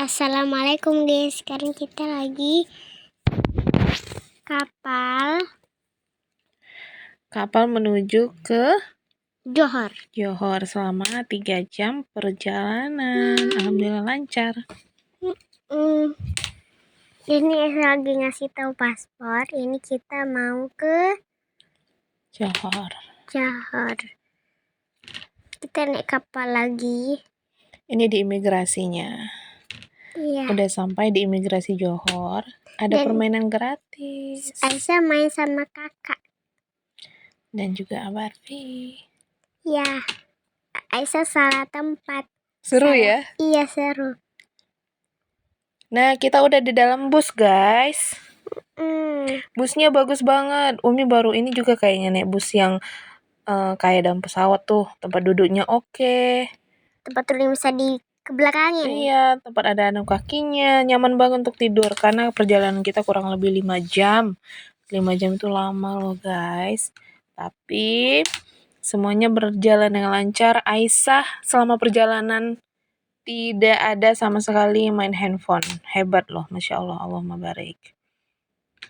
Assalamualaikum guys, sekarang kita lagi kapal menuju ke Johor selama 3 jam perjalanan. Alhamdulillah lancar. Ini lagi ngasih tahu paspor. Ini kita mau ke Johor. Kita naik kapal lagi. Ini di imigrasinya. Iya. Udah sampai di imigrasi Johor. Ada permainan gratis. Aisyah main sama kakak. Dan juga Abarfi. Ya. Aisyah salah tempat. Seru ya? Iya, seru. Nah, kita udah di dalam bus, guys. Busnya bagus banget. Umi baru ini juga kayaknya naik bus yang kayak dalam pesawat tuh. Tempat duduknya oke. Tempat duduknya bisa di kebelakangin. Iya, tempat ada anak kakinya. Nyaman banget untuk tidur. Karena perjalanan kita kurang lebih 5 jam. 5 jam itu lama loh, guys. Tapi semuanya berjalan dengan lancar. Aisyah selama perjalanan tidak ada sama sekali main handphone. Hebat loh, Masya Allah, Allahumma barik.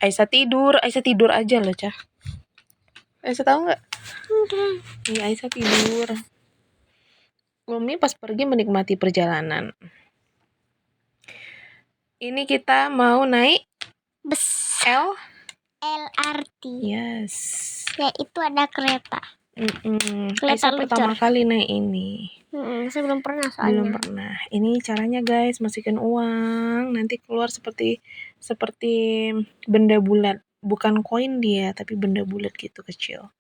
Aisyah tidur aja loh, Cah. Aisyah tahu nggak? Enggak. Iya, Aisyah tidur. Umi pas pergi menikmati perjalanan. Ini kita mau naik bus LRT. Yes. Ya, itu ada kereta. Aisyah pertama kali naik ini. Saya belum pernah soalnya. Belum pernah. Ini caranya guys, masukin uang, nanti keluar seperti benda bulat. Bukan koin dia, tapi benda bulat gitu kecil.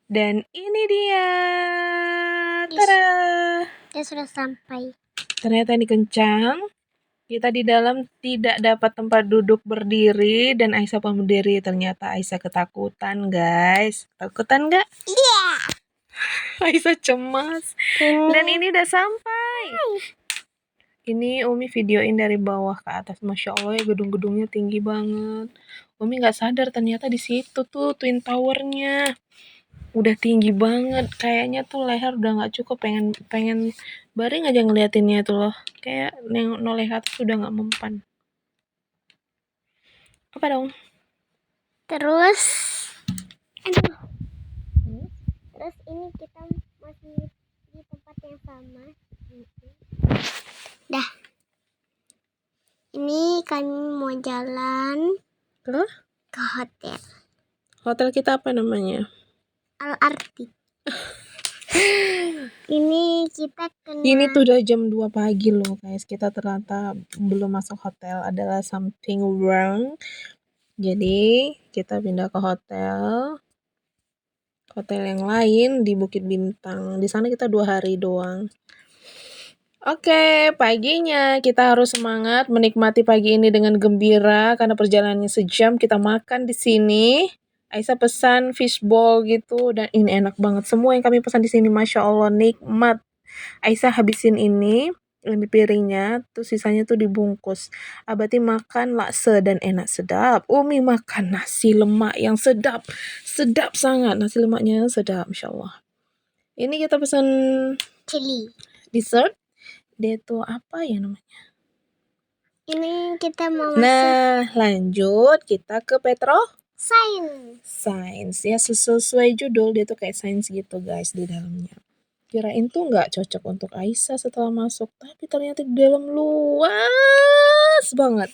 Dan ini dia. Tada. Dia sudah sampai. Ternyata ini kencang. Kita di dalam tidak dapat tempat duduk berdiri dan Aisyah pun berdiri. Ternyata Aisyah ketakutan, guys. Takutan nggak? Iya. Aisyah cemas. Dan ini udah sampai. Ini Umi videoin dari bawah ke atas. Masya Allah ya, gedung-gedungnya tinggi banget. Umi nggak sadar ternyata di situ tuh Twin Towernya. Udah tinggi banget. Kayaknya tuh leher udah nggak cukup. Pengen baring aja ngeliatinnya tuh loh. Kayak noleh atas udah nggak mempan. Apa dong? Terus ini kita masih di tempat yang sama. Dah. Ini kami mau jalan ke hotel. Hotel kita apa namanya? LRT. Ini tuh udah jam 2 pagi loh guys. Kita ternyata belum masuk hotel. Adalah something wrong. Jadi kita pindah ke hotel yang lain di Bukit Bintang. Di sana kita 2 hari doang. Oke, paginya kita harus semangat menikmati pagi ini dengan gembira karena perjalanannya sejam. Kita makan di sini. Aisyah pesan fishball gitu dan ini enak banget. Semua yang kami pesan di sini Masya Allah nikmat. Aisyah habisin ini di piringnya, terus sisanya tuh dibungkus. Abati makan lakse dan enak sedap. Umi makan nasi lemak yang sedap sangat. Nasi lemaknya sedap, Masya Allah. Ini kita pesan chili dessert. Dia tuh apa ya namanya? Ini kita mau masuk. Lanjut kita ke Sains ya, sesuai judul dia tuh kayak sains gitu guys di dalamnya. Kirain tuh nggak cocok untuk Aisyah setelah masuk, tapi ternyata di dalam luas banget.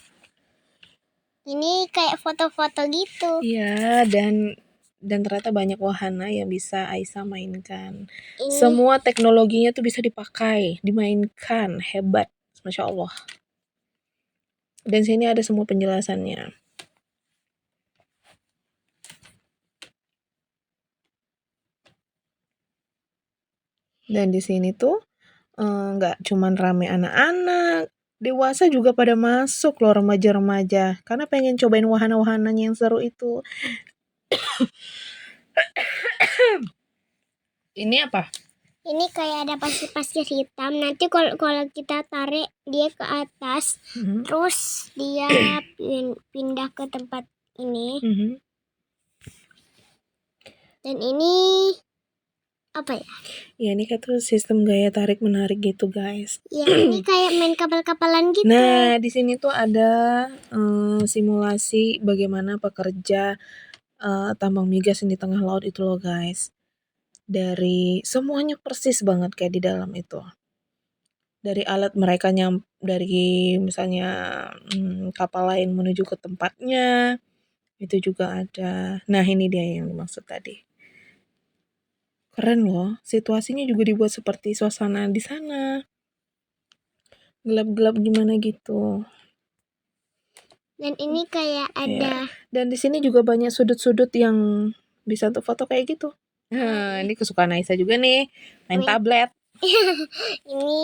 Ini kayak foto-foto gitu. Iya, dan ternyata banyak wahana yang bisa Aisyah mainkan. Semua teknologinya tuh bisa dipakai, dimainkan, hebat, Masya Allah. Dan sini ada semua penjelasannya. Dan di sini tuh nggak cuman rame anak-anak, dewasa juga pada masuk loh, remaja-remaja. Karena pengen cobain wahana-wahananya yang seru itu. Ini apa? Ini kayak ada pasir-pasir hitam. Nanti kalau kita tarik dia ke atas, terus dia pindah ke tempat ini. Dan ini Apa ya? Ya ini kan tuh sistem gaya tarik menarik gitu guys. Ya ini kayak main kapal-kapalan gitu. Nah di sini tuh ada simulasi bagaimana pekerja tambang migas yang di tengah laut itu loh guys. Dari semuanya persis banget kayak di dalam itu. Dari alat mereka dari misalnya kapal lain menuju ke tempatnya itu juga ada. Nah ini dia yang dimaksud tadi. Keren loh, situasinya juga dibuat seperti suasana di sana. Gelap-gelap gimana gitu. Dan ini kayak ada. Dan di sini juga banyak sudut-sudut yang bisa untuk foto kayak gitu. Ini kesukaan Aisyah juga nih, main tablet. Ini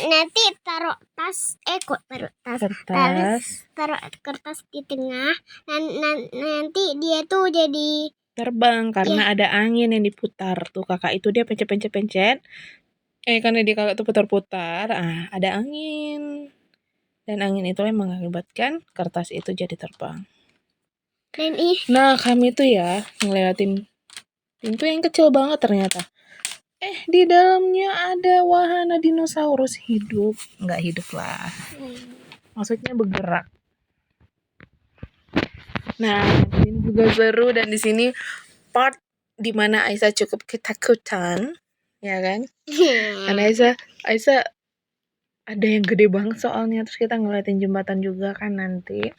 nanti taruh tas, kok taruh tas, taruh kertas di tengah, nanti dia tuh jadi terbang karena ada angin yang diputar tuh kakak itu dia pencet. Karena dia kakak tuh putar-putar, ada angin. Dan angin itu yang mengakibatkan kertas itu jadi terbang. Nah kami tuh ya ngelewatin pintu yang kecil banget ternyata. Di dalamnya ada wahana dinosaurus hidup. Nggak hidup lah. Maksudnya bergerak. Nah, ini juga seru dan di sini part dimana Aisyah cukup ketakutan, ya kan? Karena Aisyah ada yang gede banget soalnya, terus kita ngeliatin jembatan juga kan nanti.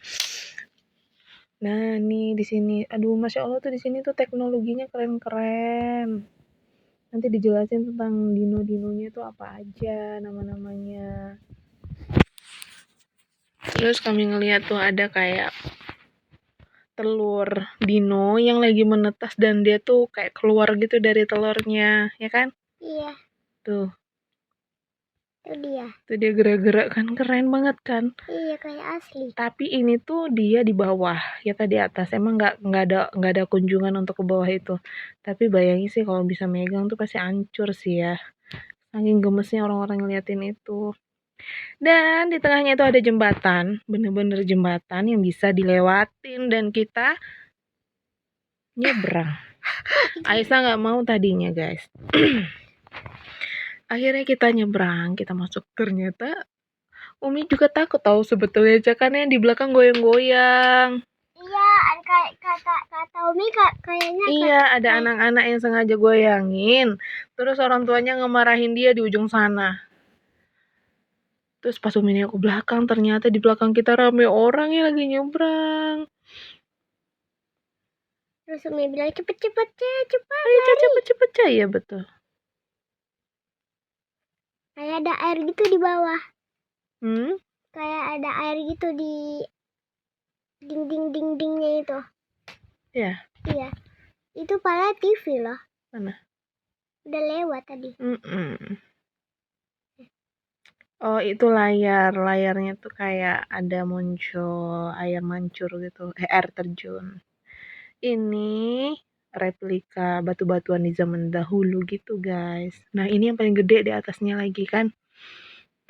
Nah, nih di sini, aduh masya Allah tuh di sini tuh teknologinya keren-keren. Nanti dijelasin tentang dino-dinonya tuh apa aja nama-namanya. Terus kami ngeliat tuh ada kayak telur dino yang lagi menetas dan dia tuh kayak keluar gitu dari telurnya, ya kan? Iya. Tuh. Itu dia. Tuh dia gerak-gerak kan, keren banget kan? Iya kayak asli. Tapi ini tuh dia di bawah, kita di atas. Emang nggak ada kunjungan untuk ke bawah itu. Tapi bayangin sih kalau bisa megang tuh pasti hancur sih ya. Saking gemesnya orang-orang ngeliatin itu. Dan di tengahnya itu ada jembatan, bener-bener jembatan yang bisa dilewatin dan kita nyebrang. Aisyah nggak mau tadinya guys. Akhirnya kita nyebrang, kita masuk. Ternyata Umi juga takut tahu sebetulnya cakannya di belakang goyang-goyang. Iya, kata Umi kayaknya. Iya, ada anak-anak yang sengaja goyangin. Terus orang tuanya ngemarahin dia di ujung sana. Terus pas Umi nengok ke belakang, ternyata di belakang kita rame orang yang lagi nyebrang. Terus Umi bilang cepet. Ayo cepet. Ya betul. Kayak ada air gitu di bawah. Kayak ada air gitu di dindingnya itu. Iya. Iya. Itu padahal TV loh. Mana? Udah lewat tadi. Oh itu layarnya tuh kayak ada muncul air mancur gitu, air terjun. Ini replika batu-batuan di zaman dahulu gitu guys. Nah ini yang paling gede di atasnya lagi kan.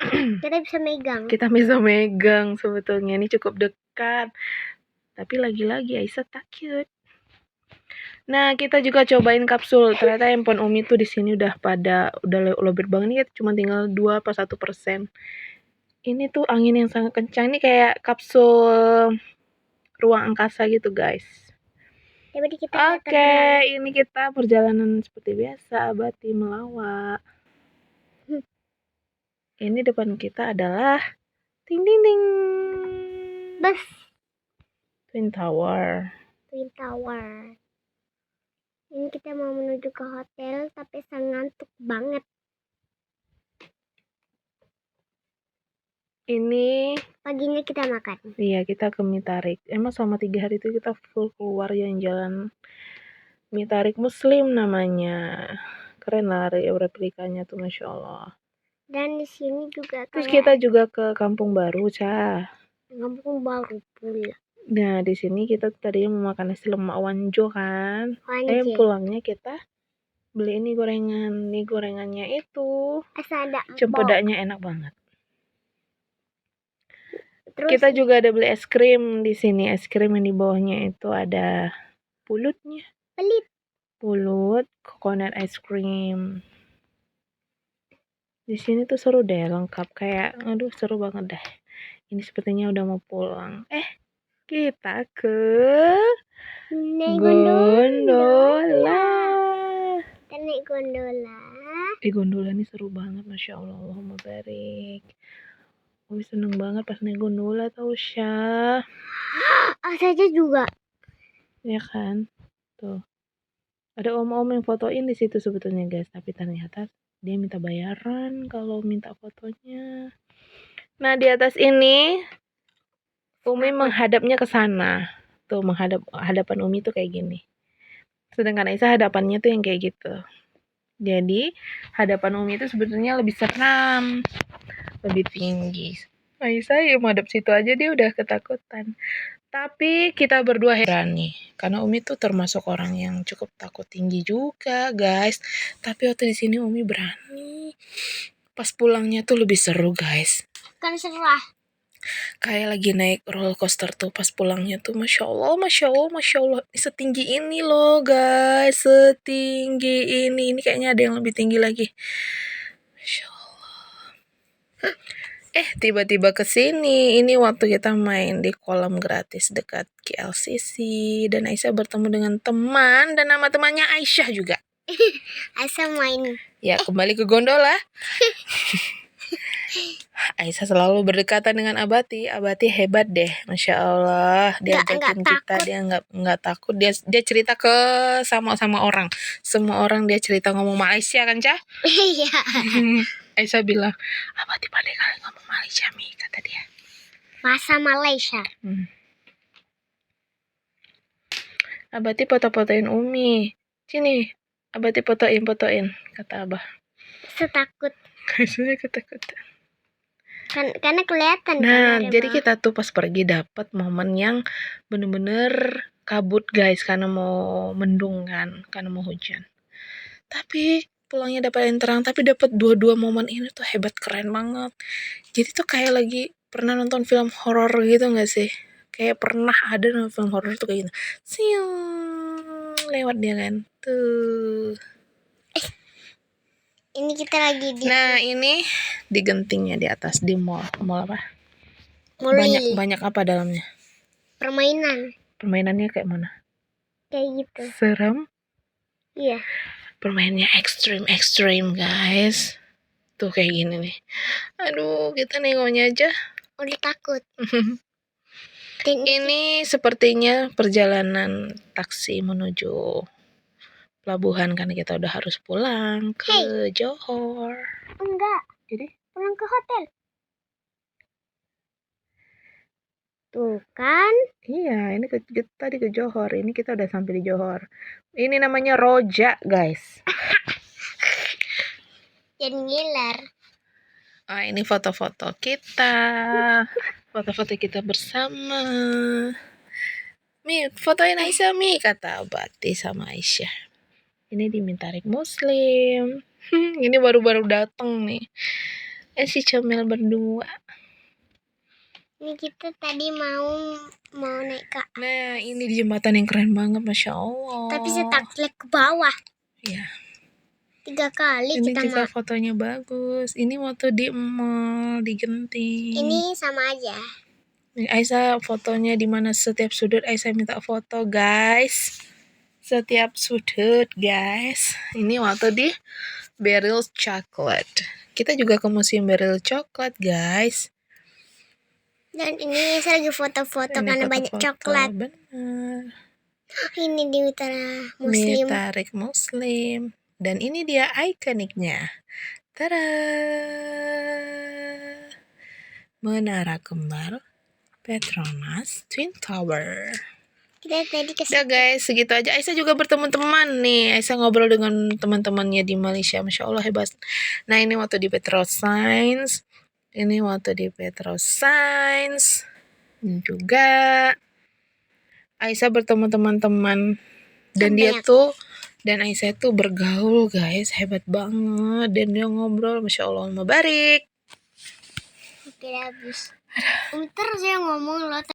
Kita bisa megang sebetulnya, ini cukup dekat. Tapi lagi-lagi Aisyah takut. Nah kita juga cobain kapsul. Ternyata handphone Umi tuh di sini udah lobet banget nih, cuma tinggal 2% Ini tuh angin yang sangat kencang, ini kayak kapsul ruang angkasa gitu guys. Oke, ini kita perjalanan seperti biasa, abadi melawak. Ini depan kita adalah ding bus Twin Tower. Ini kita mau menuju ke hotel tapi sangat ngantuk banget. Ini paginya kita makan. Iya, kita ke Mitarik. Emang selama 3 hari itu kita full keluar jalan-jalan. Mitarik Muslim namanya. Keren lah replikanya tuh, Masya Allah. Dan di sini juga Terus kita juga ke Kampung Baru, Kampung Baru pula. Nah, di sini kita tadinya mau makan nasi lemak wanjo kan. Pulangnya kita beli ini gorengan. Nih gorengannya itu cempedaknya enak banget. Terus kita juga ada beli es krim di sini. Es krim yang di bawahnya itu ada pulutnya. pulut coconut ice cream. Di sini tuh seru deh, lengkap kayak, aduh seru banget deh. Ini sepertinya udah mau pulang. Kita ke gondola. Kita naik gondola. Gondola ini seru banget, Masya Allah, Allahumma barik. Umi seneng banget pas naik gondola, tau Syah. Saja juga. Ya kan? Tuh. Ada om-om yang fotoin di situ sebetulnya guys, tapi ternyata dia minta bayaran kalau minta fotonya. Nah, di atas ini Umi menghadapnya ke sana. Tuh, hadapan Umi tuh kayak gini. Sedangkan Aisyah hadapannya tuh yang kayak gitu. Jadi, hadapan Umi itu sebetulnya lebih seram, lebih tinggi. Aisyah ya menghadap situ aja dia udah ketakutan. Tapi kita berdua berani. Karena Umi tuh termasuk orang yang cukup takut tinggi juga, guys. Tapi waktu di sini Umi berani. Pas pulangnya tuh lebih seru, guys. Kan serah. Kayak lagi naik roller coaster tuh pas pulangnya tuh, Masya Allah, Masya Allah, Masya Allah. Setinggi ini loh, guys. Setinggi ini. Ini kayaknya ada yang lebih tinggi lagi. Masya Allah. Tiba-tiba kesini. Ini waktu kita main di kolam gratis dekat KLCC. Dan Aisyah bertemu dengan teman. Dan nama temannya Aisyah juga. Aisyah main. Ya, kembali ke gondola. Aisyah selalu berdekatan dengan Abati. Abati hebat deh, Masya Allah. Dia ajakin kita, dia nggak takut. Dia cerita ke sama orang. Semua orang dia cerita ngomong Malaysia kan, Cah? Iya. Aisyah bilang, Abati pandai kali ngomong Malaysia, Mi, kata dia. Bahasa Malaysia. Abati foto-fotoin Umi. Sini, Abati fotoin, kata Abah. Setakut. Aisyahnya ketakutan. Karena kelihatan. Nah, jadi kita tuh pas pergi dapat momen yang bener-bener kabut, guys, karena mau mendung kan, karena mau hujan. Tapi pulangnya dapat yang terang, tapi dapat dua momen ini tuh hebat, keren banget. Jadi tuh kayak lagi pernah nonton film horor gitu nggak sih? Kayak pernah ada nonton film horor tuh kayak gitu. Siung, lewat dia kan. Tuh. Ini kita lagi di. Nah, ini di gentingnya di atas di mall. Mall apa? Banyak apa dalamnya? Permainan. Permainannya kayak mana? Kayak gitu. Serem? Iya. Permainannya ekstrim, guys. Tuh kayak gini nih. Aduh, kita nengoknya aja udah takut. Ini sepertinya perjalanan taksi menuju pelabuhan karena kita udah harus pulang ke Johor. Enggak. Jadi pulang ke hotel. Tuh kan? Iya, ini tadi ke Johor. Ini kita udah sampai di Johor. Ini namanya Roja, guys. Jadi ngiler. Ini foto-foto kita. Foto-foto kita bersama. Mi, fotoin Aisyah, Mi, kata Abati sama Aisyah. Ini di Mintarik Muslim. Ini baru-baru datang nih. Si Comel berdua. Ini kita tadi mau naik ke. Nah, ini di jembatan yang keren banget, Masya Allah. Tapi setaklik ke bawah. Iya. 3 kali ini kita juga fotonya bagus. Ini waktu di mall, di Genting. Ini sama aja. Aisyah fotonya di mana setiap sudut Aisyah minta foto, guys. Setiap sudut, guys. Ini waktu di Beryl Chocolate. Kita juga ke Museum Beryl Chocolate, guys. Dan ini saya lagi foto-foto karena banyak coklat. Benar. Ini di Mintarik Muslim. Dan ini dia ikoniknya. Tada! Menara Kembar Petronas Twin Tower. Kita tadi Udah guys, segitu aja. Aisyah juga bertemu teman nih. Aisyah ngobrol dengan teman-temannya di Malaysia. Masya Allah hebat. Nah, ini waktu di Petroscience. Ini waktu di Petroscience. Juga Aisyah bertemu teman-teman. Dan dia tuh, dan Aisyah tuh bergaul, guys. Hebat banget. Dan dia ngobrol. Masya Allah, mabarik. Oke, habis. Terus saya ngomong loh.